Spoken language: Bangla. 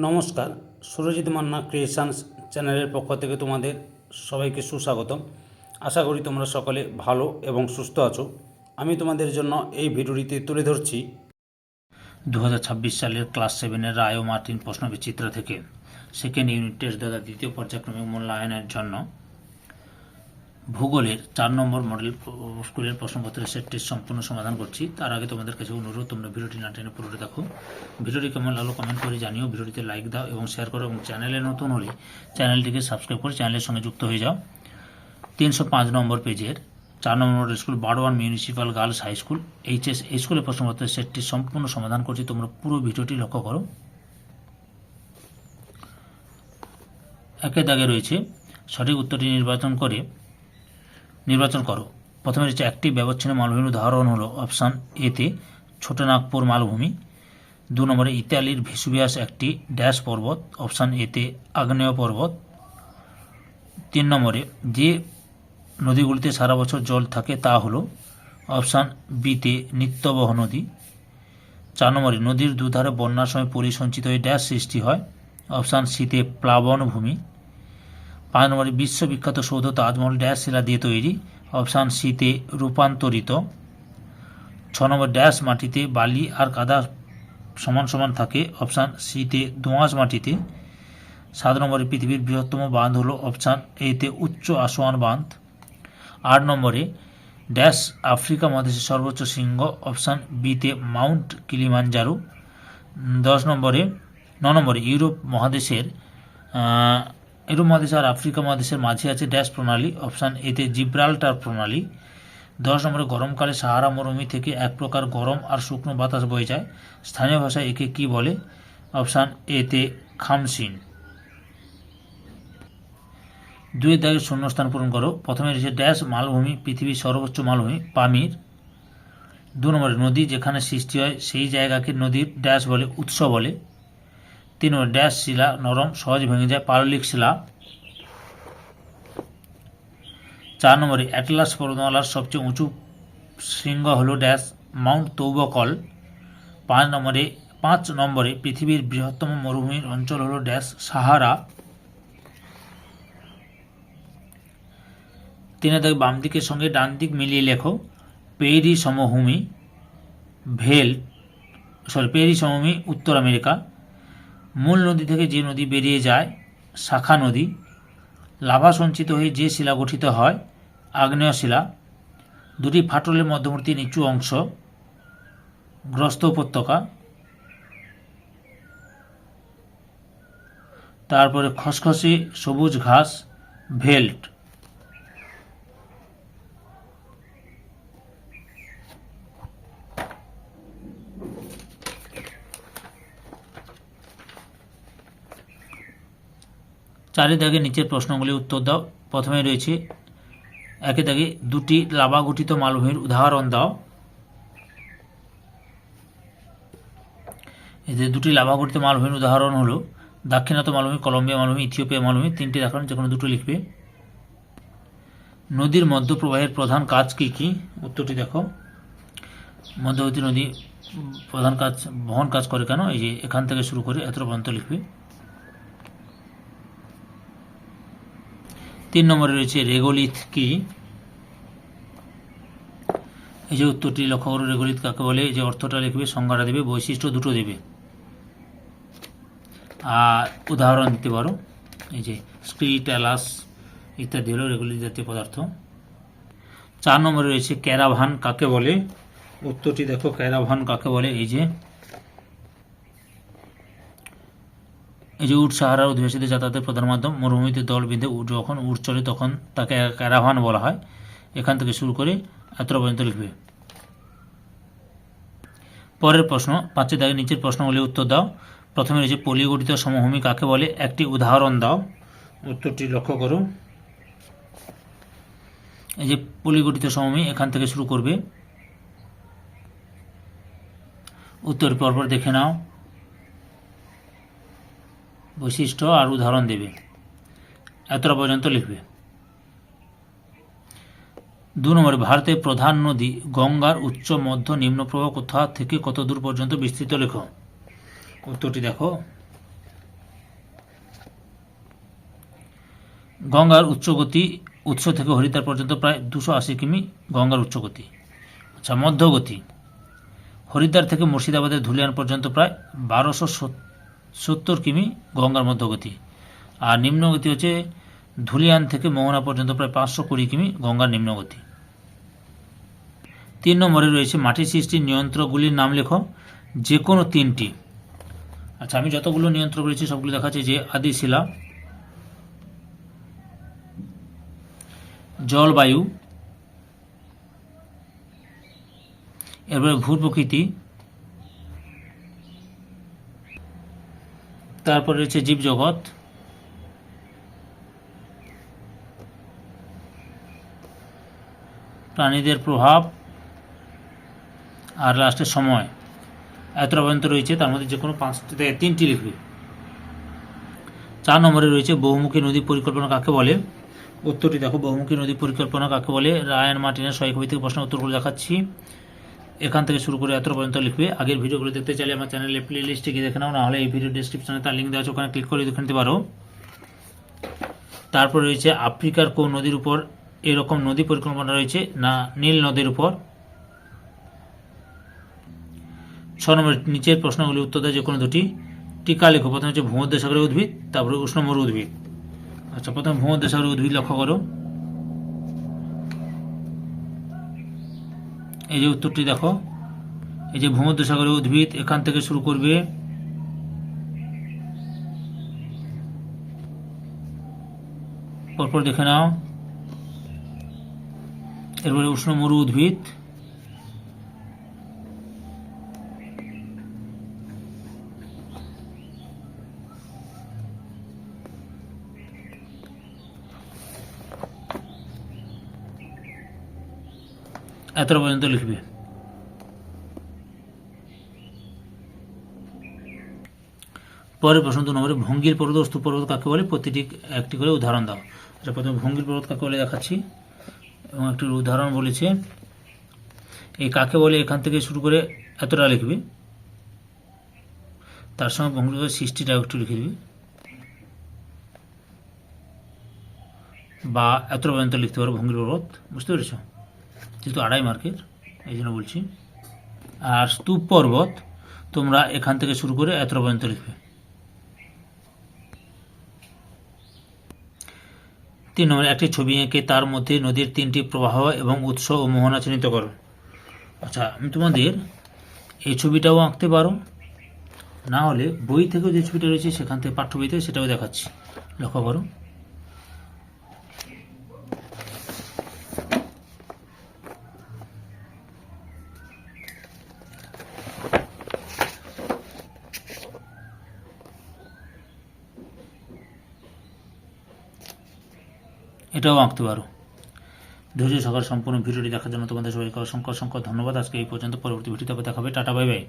নমস্কার, সুরজিৎ মান্না ক্রিয়েশনস চ্যানেলের পক্ষ থেকে তোমাদের সবাইকে সুস্বাগতম। আশা করি তোমরা সকলে ভালো এবং সুস্থ আছো। আমি তোমাদের জন্য এই ভিডিওটিতে তুলে ধরছি 2026 সালের ক্লাস 7-এর রায় ও মার্টিন প্রশ্নবিচিত্রা থেকে সেকেন্ড ইউনিট টেস্ট দ্বারা দ্বিতীয় পর্যায়ক্রমিক মূল্যায়নের জন্য ভূগোলের 4 নম্বর মডেল স্কুলের প্রশ্নপত্রের সেটটির সম্পূর্ণ সমাধান করছি। তার আগে তোমাদের কাছে অনুরোধ, তোমরা ভিডিওটি না টেনে পুরোটা দেখো। ভিডিওটি কেমন লাগলো কমেন্ট করে জানিও, ভিডিওটিতে লাইক দাও এবং শেয়ার করো, এবং চ্যানেলে নতুন হলে চ্যানেলটিকে সাবস্ক্রাইব করে চ্যানেলের সঙ্গে যুক্ত হয়ে যাও। 305 নম্বর পেজের 4 নম্বর model school Barowan municipal girls high school HS এই স্কুলের প্রশ্নপত্রের সেটটির সম্পূর্ণ সমাধান করছি। তোমরা পুরো ভিডিওটি লক্ষ্য করো। একের দাগে রয়েছে সঠিক উত্তরটি নির্বাচন করো। প্রথমে রয়েছে একটি ব্যবচ্ছিন্ন মালভূমির উদাহরণ হলো অপশান এতে ছোটনাগপুর মালভূমি। 2 নম্বরে ইতালির ভেসুভিয়াস একটি ড্যাশ পর্বত, অপশান এতে আগ্নেয় পর্বত। 3 নম্বরে যে নদীগুলিতে সারা বছর জল থাকে তা হলো অপশান বিতে নিত্যবহ নদী। 4 নম্বরে নদীর দুধারে বন্যার সময় পরিসঞ্চিত হয়ে ড্যাশ সৃষ্টি হয়, অপশান সিতে প্লাবন ভূমি। 5 নম্বরে বিশ্ববিখ্যাত সৌধ তাজমহল ড্যাশ শিলা দিয়ে তৈরি, অপশান সিতে রূপান্তরিত। 6 নম্বর ড্যাশ মাটিতে বালি আর কাদা সমান সমান থাকে, অপশান সিতে দোআঁশ মাটিতে। 7 নম্বরে পৃথিবীর বৃহত্তম বাঁধ হলো অপশান এতে উচ্চ আসোয়ান বাঁধ। 8 নম্বরে ড্যাশ আফ্রিকা মহাদেশের সর্বোচ্চ শৃঙ্গ, অপশান বিতে মাউন্ট কিলিমাঞ্জারো। 9 নম্বরে ইউরোপ মহাদেশের আর আফ্রিকা মহাদেশের মাঝে আছে ড্যাশ প্রণালী, অপশান এতে জিব্রাল্টার প্রণালী। 10 নম্বরে গরমকালে সাহারা মরুভূমি থেকে এক প্রকার গরম আর শুকনো বাতাস বয়ে যায়, স্থানীয় ভাষায় একে কি বলে, অপশান এতে খামসিন। 2 দাগের শূন্যস্থান পূরণ করো। প্রথমে রয়েছে ড্যাশ মালভূমি পৃথিবীর সর্বোচ্চ মালভূমি পামির। 2 নম্বরে নদী যেখানে সৃষ্টি হয় সেই জায়গাকে নদীর ড্যাশ বলে, উৎস বলে। 3 নম্বর ড্যাশ শিলা নরম সহজ ভেঙে যায়, পাললিক শিলা। 4 নম্বরে অ্যাটলাস পর্বতমালার সবচেয়ে উঁচু শৃঙ্গ হলো ড্যাশ মাউন্ট তৌবকল। 5 নম্বরে পৃথিবীর বৃহত্তম মরুভূমির অঞ্চল হলো ড্যাশ সাহারা। 3 দাগে বাম দিকের সঙ্গে ডান দিক মিলিয়ে লেখো। পেরি সমভূমি উত্তর আমেরিকা। মূল নদী থেকে যে নদী বেরিয়ে যায় শাখা নদী। লাভা সঞ্চিত হয়ে যে শিলা গঠিত হয় আগ্নেয় শিলা। 2টি ফাটলের মধ্যবর্তী নিচু অংশ গ্রস্ত উপত্যকা। তারপরে খসখসে সবুজ ঘাস ভেল্ট। চারি দাগে নিচের প্রশ্নগুলি উত্তর দাও। প্রথমে রয়েছে একে দাগে 2টি লাভা গঠিত মালভূমির উদাহরণ দাও। এতে 2টি লাভা গঠিত মালভূমির উদাহরণ হলো দাক্ষিণাত্য মালভূমি, কলম্বিয়া মালভূমি, ইথিওপিয়া মালভূমি। 3টি দেখানো, যে কোনো দুটো লিখবে। নদীর মধ্যপ্রবাহের প্রধান কাজ কি কি? উত্তরটি দেখো। মধ্যবর্তী নদী প্রধান কাজ বহন কাজ করে কেন, এই যে এখান থেকে শুরু করে এত পর্যন্ত লিখবে। 3 নম্বরে রয়েছে রেগোলিথ কি? এই যে উত্তরটি লক্ষ্য করো, রেগোলিথ কাকে বলে, এই যে অর্থটা লিখবে, সংজ্ঞাটা দেবে, বৈশিষ্ট্য দুটো দেবে, আর উদাহরণ দিতে পারো। এই যে স্ক্রিটালাস ইত্যাদি হলো রেগোলিথ জাতীয় পদার্থ। 4 নম্বরে রয়েছে ক্যারাভান কাকে বলে? উত্তরটি দেখো, ক্যারাভান কাকে বলে, এই যে উট সাহারার অধিবাসীদের যাতায়াতের প্রধান মাধ্যম। মরুভূমিতে দল বেঁধে যখন উট চলে তখন তাকে ক্যারাভান বলা হয়। এখান থেকে শুরু করে এতটা পর্যন্ত লিখবে। পরের প্রশ্ন 5 দাগের নিচের প্রশ্নগুলি উত্তর দাও। প্রথমে রয়েছে পলিগঠিত সমভূমি কাকে বলে, একটি উদাহরণ দাও। উত্তরটি লক্ষ্য করো। এই যে পলিগঠিত সমভূমি, এখান থেকে শুরু করবে। উত্তর পরপর দেখে নাও, বৈশিষ্ট্য আর উদাহরণ দেবে, এতটা পর্যন্ত লিখবে। 2 নম্বরে ভারতের প্রধান নদী গঙ্গার উচ্চ মধ্য নিম্ন প্রবাহ কোথা থেকে কত দূর পর্যন্ত বিস্তৃত লেখো। উত্তরটি দেখো। গঙ্গার উচ্চগতি উৎস থেকে হরিদ্বার পর্যন্ত প্রায় 280 কিমি গঙ্গার উচ্চগতি। আচ্ছা, মধ্যগতি হরিদ্বার থেকে মুর্শিদাবাদের ধুলিয়ান পর্যন্ত প্রায় 1270 কিমি গঙ্গার মধ্যগতি। আর নিম্নগতি হচ্ছে ধুলিয়ান থেকে মোহনা পর্যন্ত প্রায় 520 কিমি গঙ্গার নিম্নগতি। 3 নম্বরে রয়েছে মাটি সৃষ্টির নিয়ন্ত্রকগুলির নাম লেখো, যে কোনো 3টি। আচ্ছা, আমি যতগুলো নিয়ন্ত্রক রয়েছে সবগুলো দেখাচ্ছি। যে আদিশিলা, জলবায়ু, এরপরে ভূ প্রকৃতি, তারপরে রয়েছে জীবজগৎ, প্রাণীদের প্রভাব, আর লাস্টের সময়। এতটা পর্যন্ত রয়েছে, তার মধ্যে যে কোনো 5টি থেকে 3টি লিখবে। 4 নম্বরে রয়েছে বহুমুখী নদী পরিকল্পনা কাকে বলে। উত্তরটি দেখো, বহুমুখী নদী পরিকল্পনা কাকে বলে। রায়ান মার্টিনের 100 কবি থেকে প্রশ্নের উত্তরগুলো দেখাচ্ছি। এখান থেকে শুরু করে এতটা পর্যন্ত লিখবে। আগের ভিডিওগুলো দেখতে চাইলে আমার চ্যানেলে প্লে লিস্টে গিয়ে দেখে নাও, না হলে এই ভিডিও ডিসক্রিপশনে তার লিঙ্ক দেওয়া আছে, ওখানে ক্লিক করে দেখে নিতে পারো। তারপর রয়েছে আফ্রিকার কোন নদীর উপর এরকম নদী পরিকল্পনা রয়েছে, না নীল নদীর উপর। 6 নম্বর নিচের প্রশ্নগুলি উত্তর দেয় যে কোনো দুটি। টিকা লেখো। প্রথমে হচ্ছে ভূমধ্যসাগরের উদ্ভিদ, তারপরে উষ্ণ মরু উদ্ভিদ। আচ্ছা, প্রথমে ভূমধ্যসাগরের উদ্ভিদ লক্ষ্য করো। এই যে উত্তরটি দেখো, এই যে ভূমধ্যসাগরের উদ্ভিদ, এখান থেকে শুরু করবে। পরপর দেখে নাও। এরপরে উষ্ণ মরু উদ্ভিদ, এতটা পর্যন্ত লিখবে। পরের প্রশ্ন 2 নম্বরে ভঙ্গির পর্বত ও স্তূপ পর্বত কাকে বলে, প্রতিটি একটি করে উদাহরণ দাও। এটা প্রথমে ভঙ্গির পর্বত কাকে বলে দেখাচ্ছি এবং একটি উদাহরণ বলেছে। এই কাকে বলে এখান থেকে শুরু করে এতটা লিখবে, তার সঙ্গে ভঙ্গির পর্বতের সৃষ্টিটাও একটু লিখে দিবে, বা এতটা পর্যন্ত লিখতে পারো ভঙ্গির পর্বত। বুঝতে পেরেছ? যেহেতু 2.5 মার্কের, এই জন্য বলছি। আর স্তূপ পর্বত তোমরা এখান থেকে শুরু করে এতটা পর্যন্ত লিখবে। 3 নম্বরে একটি ছবি এঁকে তার মধ্যে নদীর 3টি প্রবাহ এবং উৎস ও মোহনা চিহ্নিত করো। আচ্ছা, আমি তোমাদের এই ছবিটাও আঁকতে পারো, না হলে বই থেকেও যে ছবিটা রয়েছে সেখান থেকে পাঠ্য বইতে সেটাও দেখাচ্ছি, লক্ষ্য করো। এটাও আঁকতে পারো। ধৈর্য সহকারে সম্পূর্ণ ভিডিওটি দেখার জন্য তোমাদের সবাইকে অসংখ্য অসংখ্য ধন্যবাদ। আজকে এই পর্যন্ত, পরবর্তী ভিডিওতে দেখাবে। Tata, bye bye.